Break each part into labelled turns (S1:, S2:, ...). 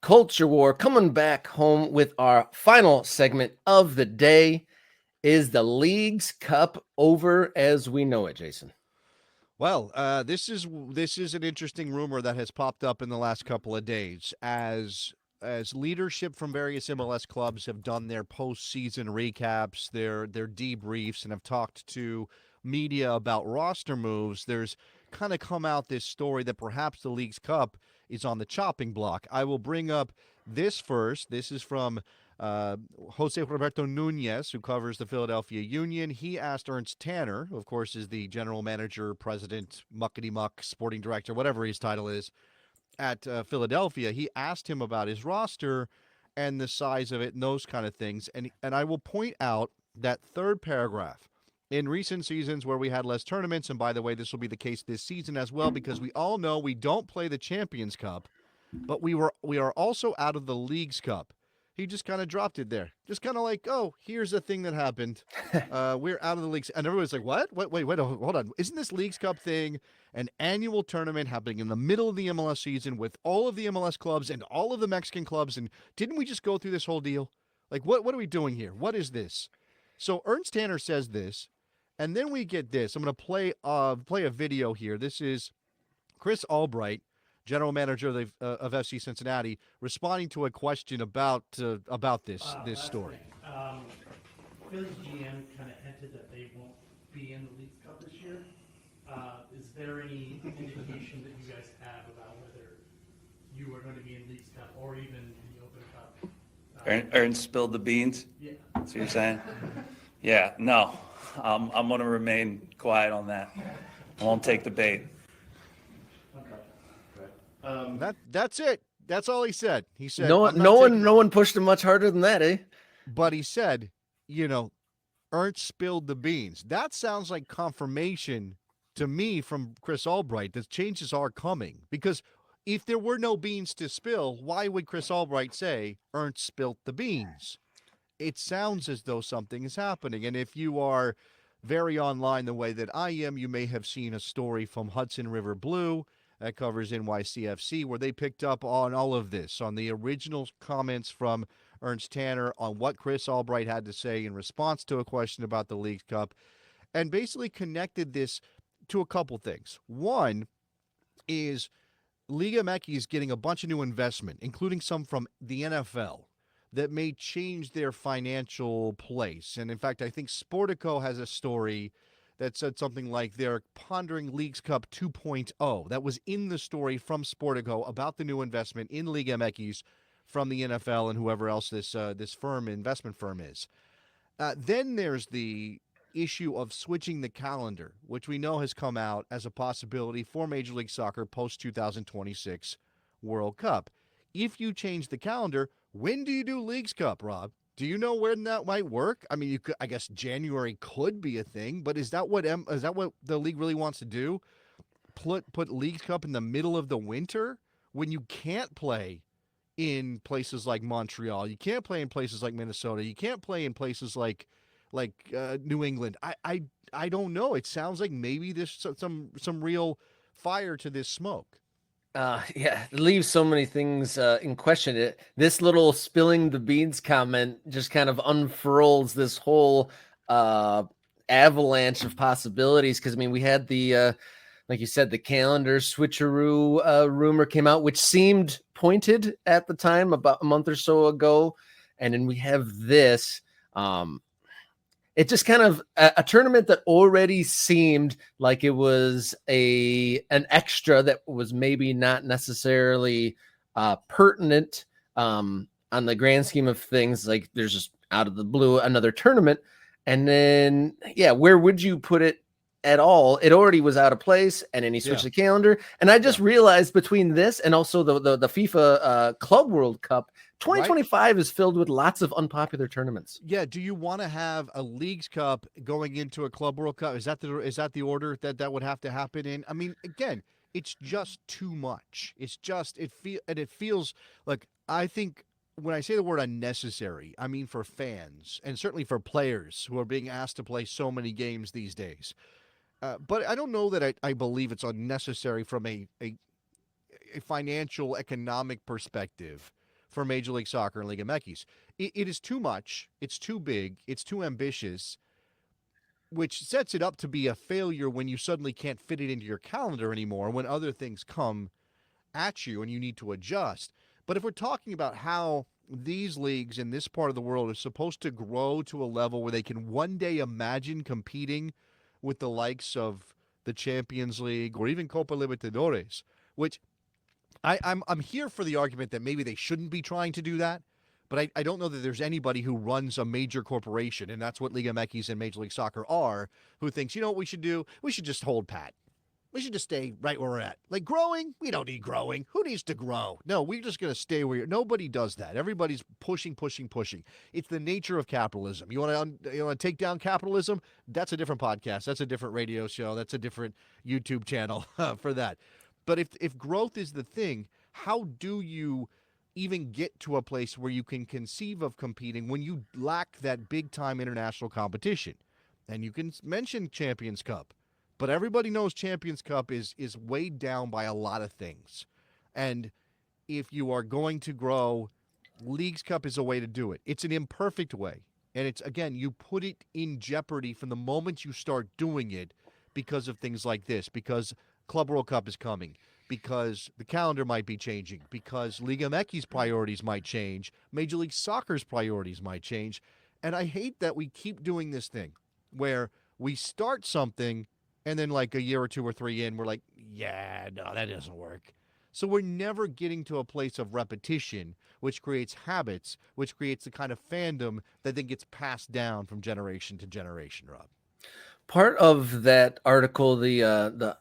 S1: Culture War, coming back home with our final segment of the day. Is the League's Cup over as we know it, Jason?
S2: Well, this is an interesting rumor that has popped up in the last couple of days as leadership from various MLS clubs have done their postseason recaps, their debriefs, and have talked to media about roster moves. There's kind of come out this story that perhaps the League's Cup is on the chopping block. I will bring up this first. This is from uh, Jose Roberto Nunez, who covers the Philadelphia Union. He asked Ernst Tanner, who of course is the general manager, president, muckety muck, sporting director, whatever his title is, at Philadelphia. He asked him about his roster and the size of it and those kind of things. And I will point out that third paragraph. In recent seasons where we had less tournaments, and by the way, this will be the case this season as well, because we all know we don't play the Champions Cup, but we are also out of the League's Cup. He just kind of dropped it there, just kind of like, oh, here's a thing that happened. We're out of the leagues, and everybody's like, what? Wait, hold on. Isn't this League's Cup thing an annual tournament happening in the middle of the MLS season with all of the MLS clubs and all of the Mexican clubs? And didn't we just go through this whole deal? Like, what are we doing here? What is this? So Ernst Tanner says this, and then we get this. I'm going to play a video here. This is Chris Albright, general manager of FC Cincinnati, responding to a question about this
S3: Last
S2: story.
S3: thing. Philly's GM kind of hinted that they won't be in the Leagues Cup this year. Is there any indication that you guys have about whether you are going to be in Leagues Cup or even in the Open Cup?
S4: Ernst spilled the beans?
S3: Yeah.
S4: That's what you're saying? Yeah, no. I'm going to remain quiet on that. I won't take the bait.
S2: That's it. That's all he said. He said
S1: No,
S2: "I'm not
S1: no
S2: taking-"
S1: one, no one pushed him much harder than that, eh?
S2: But he said, Ernst spilled the beans. That sounds like confirmation to me from Chris Albright that changes are coming. Because if there were no beans to spill, why would Chris Albright say Ernst spilt the beans? It sounds as though something is happening. And if you are very online the way that I am, you may have seen a story from Hudson River Blue that covers NYCFC where they picked up on all of this, on the original comments from Ernst Tanner on what Chris Albright had to say in response to a question about the Leagues Cup, and basically connected this to a couple things. One is Liga MX is getting a bunch of new investment, including some from the NFL, that may change their financial place. And in fact, I think Sportico has a story that said something like they're pondering Leagues Cup 2.0. That was in the story from Sportico about the new investment in Liga MX from the NFL and whoever else this investment firm is. Then there's the issue of switching the calendar, which we know has come out as a possibility for Major League Soccer post 2026 World Cup. If you change the calendar, when do you do Leagues Cup, Rob? Do you know when that might work? I mean, I guess January could be a thing, but is that what the league really wants to do? Put Leagues Cup in the middle of the winter when you can't play in places like Montreal, you can't play in places like Minnesota, you can't play in places like New England. I don't know. It sounds like maybe there's some real fire to this smoke.
S1: Yeah, it leaves so many things in question. This little spilling the beans comment just kind of unfurls this whole avalanche of possibilities. Because I mean, we had the like you said, the calendar switcheroo rumor came out, which seemed pointed at the time about a month or so ago, and then we have this. It just kind of a tournament that already seemed like it was an extra that was maybe not necessarily pertinent on the grand scheme of things. Like there's just out of the blue another tournament, and then where would you put it at all? It already was out of place, and then he switched the calendar. And I just realized between this and also the FIFA Club World Cup, 2025 is filled with lots of unpopular tournaments.
S2: Yeah. Do you want to have a Leagues Cup going into a Club World Cup? Is that the order that would have to happen in? I mean, again, it's just too much. It feels like, I think when I say the word unnecessary, I mean for fans and certainly for players who are being asked to play so many games these days. But I don't know that I believe it's unnecessary from a financial, economic perspective for Major League Soccer and Liga MX. It is too much. It's too big. It's too ambitious, which sets it up to be a failure when you suddenly can't fit it into your calendar anymore, when other things come at you and you need to adjust. But if we're talking about how these leagues in this part of the world are supposed to grow to a level where they can one day imagine competing with the likes of the Champions League or even Copa Libertadores, which I'm here for the argument that maybe they shouldn't be trying to do that, but I don't know that there's anybody who runs a major corporation, and that's what Liga MX and Major League Soccer are, who thinks, you know what we should do? We should just hold pat. We should just stay right where we're at. Like growing, we don't need growing. Who needs to grow? No, we're just going to stay where you're. Nobody does that. Everybody's pushing. It's the nature of capitalism. You want to take down capitalism? That's a different podcast. That's a different radio show. That's a different YouTube channel for that. But if growth is the thing, how do you even get to a place where you can conceive of competing when you lack that big-time international competition? And you can mention Champions Cup. But everybody knows Champions Cup is weighed down by a lot of things. And if you are going to grow, Leagues Cup is a way to do it. It's an imperfect way. And it's, again, you put it in jeopardy from the moment you start doing it because of things like this, because Club World Cup is coming, because the calendar might be changing, because Liga MX's priorities might change, Major League Soccer's priorities might change. And I hate that we keep doing this thing where we start something and then like a year or 2 or 3 in, we're like, yeah, no, that doesn't work. So we're never getting to a place of repetition, which creates habits, which creates the kind of fandom that then gets passed down from generation to generation, Rob.
S1: Part of that article, the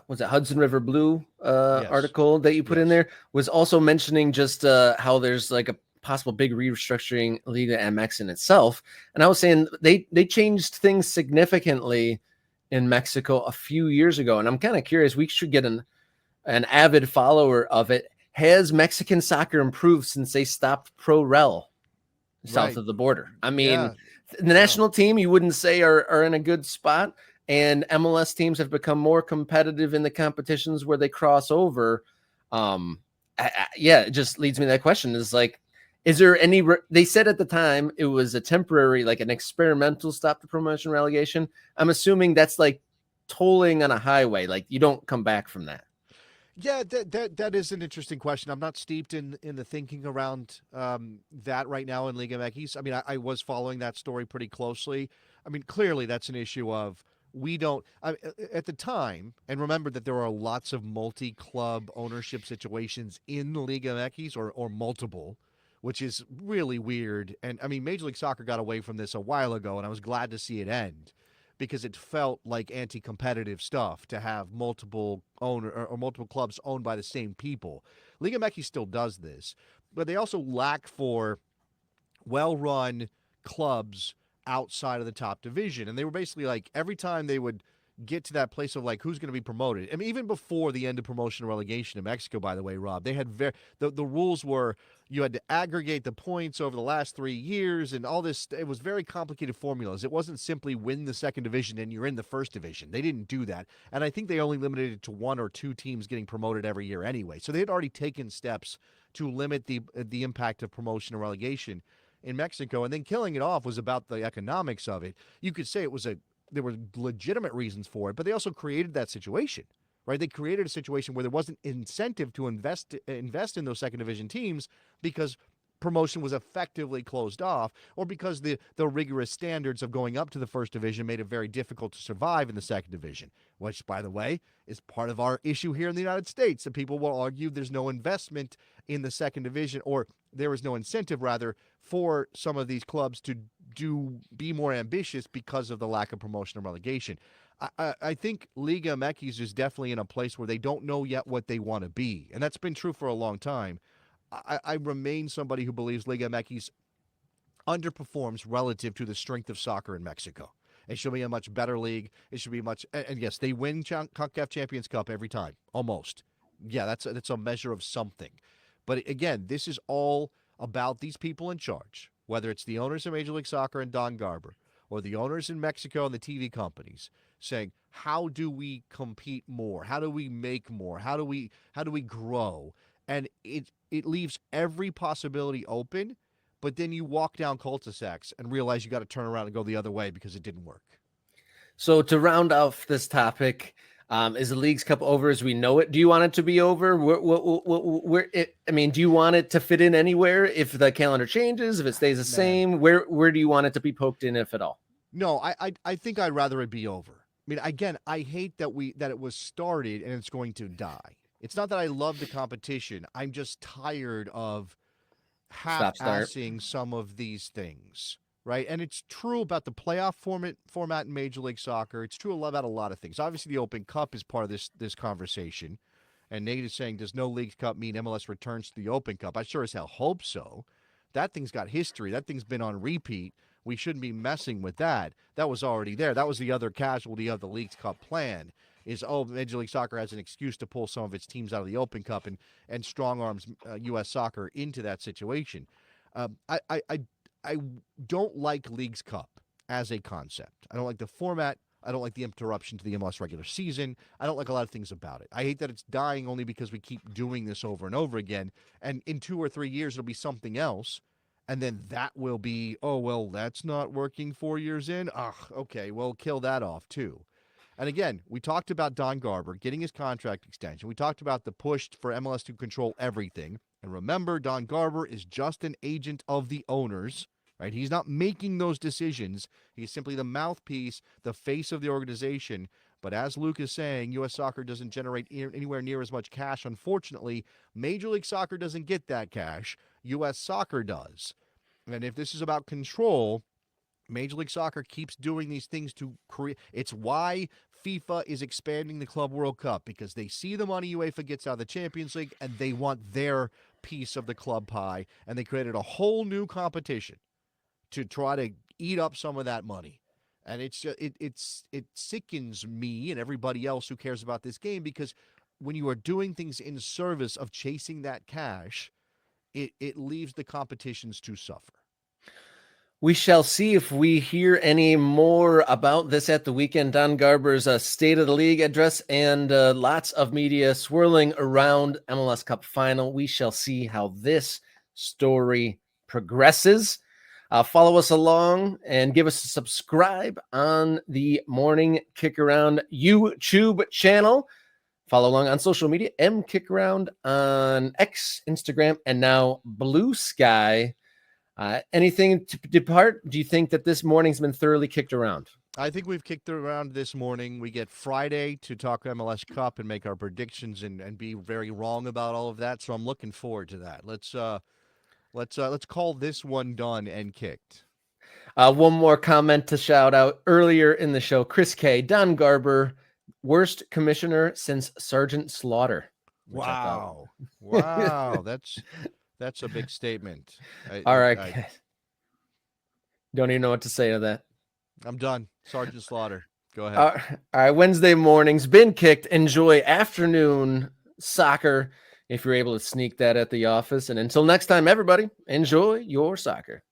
S1: was it Hudson River Blue
S2: Yes.
S1: article that you put in
S2: Yes.
S1: there, was also mentioning just how there's like a possible big restructuring Liga MX in itself. And I was saying they changed things significantly in Mexico a few years ago. And I'm kind of curious, we should get an avid follower of it. Has Mexican soccer improved since they stopped Pro Rel south
S2: Right.
S1: of the border? I mean,
S2: Yeah.
S1: the national team, you wouldn't say are in a good spot. And MLS teams have become more competitive in the competitions where they cross over. It just leads me to that question is like, is there any, they said at the time it was a temporary, like an experimental stop to promotion relegation. I'm assuming that's like tolling on a highway. Like you don't come back from that.
S2: Yeah, that is an interesting question. I'm not steeped in the thinking around that right now in Liga MX. I mean, I was following that story pretty closely. I mean, clearly that's an issue of we don't at the time, and remember that there are lots of multi-club ownership situations in Liga MX or multiple, which is really weird. And I mean, Major League Soccer got away from this a while ago, and I was glad to see it end because it felt like anti-competitive stuff to have multiple owner or multiple clubs owned by the same people. Liga MX still does this, but they also lack for well-run clubs outside of the top division. And they were basically like every time they would get to that place of like who's going to be promoted. I mean, even before the end of promotion and relegation in Mexico, by the way, Rob, they had the rules were you had to aggregate the points over the last 3 years and all this. It was very complicated formulas. It wasn't simply win the second division and you're in the first division. They didn't do that. And I think they only limited it to 1 or 2 teams getting promoted every year anyway. So they had already taken steps to limit the impact of promotion and relegation in Mexico. And then killing it off was about the economics of it. You could say there were legitimate reasons for it, but they also created that situation, right? They created a situation where there wasn't incentive to invest in those second division teams because promotion was effectively closed off, or because the rigorous standards of going up to the first division made it very difficult to survive in the second division, which, by the way, is part of our issue here in the United States. That people will argue there's no investment in the second division, or there is no incentive, rather, for some of these clubs to be more ambitious because of the lack of promotion and relegation. I think Liga MX is definitely in a place where they don't know yet what they want to be, and that's been true for a long time. I remain somebody who believes Liga MX underperforms relative to the strength of soccer in Mexico. It should be a much better league. It should be much, and yes, they win CONCACAF Champions Cup every time, almost. Yeah, that's a measure of something. But again, this is all about these people in charge, whether it's the owners of Major League Soccer and Don Garber, or the owners in Mexico and the TV companies, saying, how do we compete more? How do we make more? How do we grow? And it leaves every possibility open, but then you walk down cul-de-sacs and realize you got to turn around and go the other way because it didn't work.
S1: So to round off this topic, is the Leagues Cup over as we know it? Do you want it to be over? Do you want it to fit in anywhere if the calendar changes, if it stays the same? Where do you want it to be poked in, if at all?
S2: No, I think I'd rather it be over. I mean, again, I hate that it was started and it's going to die. It's not that I love the competition. I'm just tired of half-assing some of these things, right? And it's true about the playoff format in Major League Soccer. It's true about a lot of things. Obviously, the Open Cup is part of this conversation. And Nate is saying, does no League Cup mean MLS returns to the Open Cup? I sure as hell hope so. That thing's got history. That thing's been on repeat. We shouldn't be messing with that. That was already there. That was the other casualty of the League Cup plan is, Major League Soccer has an excuse to pull some of its teams out of the Open Cup and strong arms U.S. Soccer into that situation. I don't like Leagues Cup as a concept. I don't like the format. I don't like the interruption to the MLS regular season. I don't like a lot of things about it. I hate that it's dying only because we keep doing this over and over again. And in 2 or 3 years, it'll be something else. And then that will be, that's not working 4 years in. Okay, well, kill that off too. And again, we talked about Don Garber getting his contract extension. We talked about the push for MLS to control everything. And remember, Don Garber is just an agent of the owners, right? He's not making those decisions. He's simply the mouthpiece, the face of the organization. But as Luke is saying, U.S. Soccer doesn't generate anywhere near as much cash. Unfortunately, Major League Soccer doesn't get that cash. U.S. Soccer does. And if this is about control, Major League Soccer keeps doing these things to create. It's why FIFA is expanding the Club World Cup, because they see the money UEFA gets out of the Champions League and they want their piece of the club pie. And they created a whole new competition to try to eat up some of that money. And it's just, it sickens me and everybody else who cares about this game, because when you are doing things in service of chasing that cash, it leaves the competitions to suffer.
S1: We shall see if we hear any more about this at the weekend. Don Garber's State of the League address and lots of media swirling around MLS Cup final. We shall see how this story progresses. Follow us along and give us a subscribe on the Morning Kick Around YouTube channel. Follow along on social media, MKickAround on X, Instagram, and now Blue Sky. Anything to depart? Do you think that this morning's been thoroughly kicked around?
S2: I think we've kicked it around this morning. We get Friday to talk MLS Cup and make our predictions and be very wrong about all of that. So I'm looking forward to that. Let's call this one done and kicked.
S1: One more comment to shout out earlier in the show. Chris K. Don Garber, worst commissioner since Sergeant Slaughter.
S2: Wow. That's a big statement.
S1: All right. Don't even know what to say to that.
S2: I'm done. Sergeant Slaughter. Go ahead.
S1: All right. Wednesday mornings, been kicked. Enjoy afternoon soccer if you're able to sneak that at the office. And until next time, everybody, enjoy your soccer.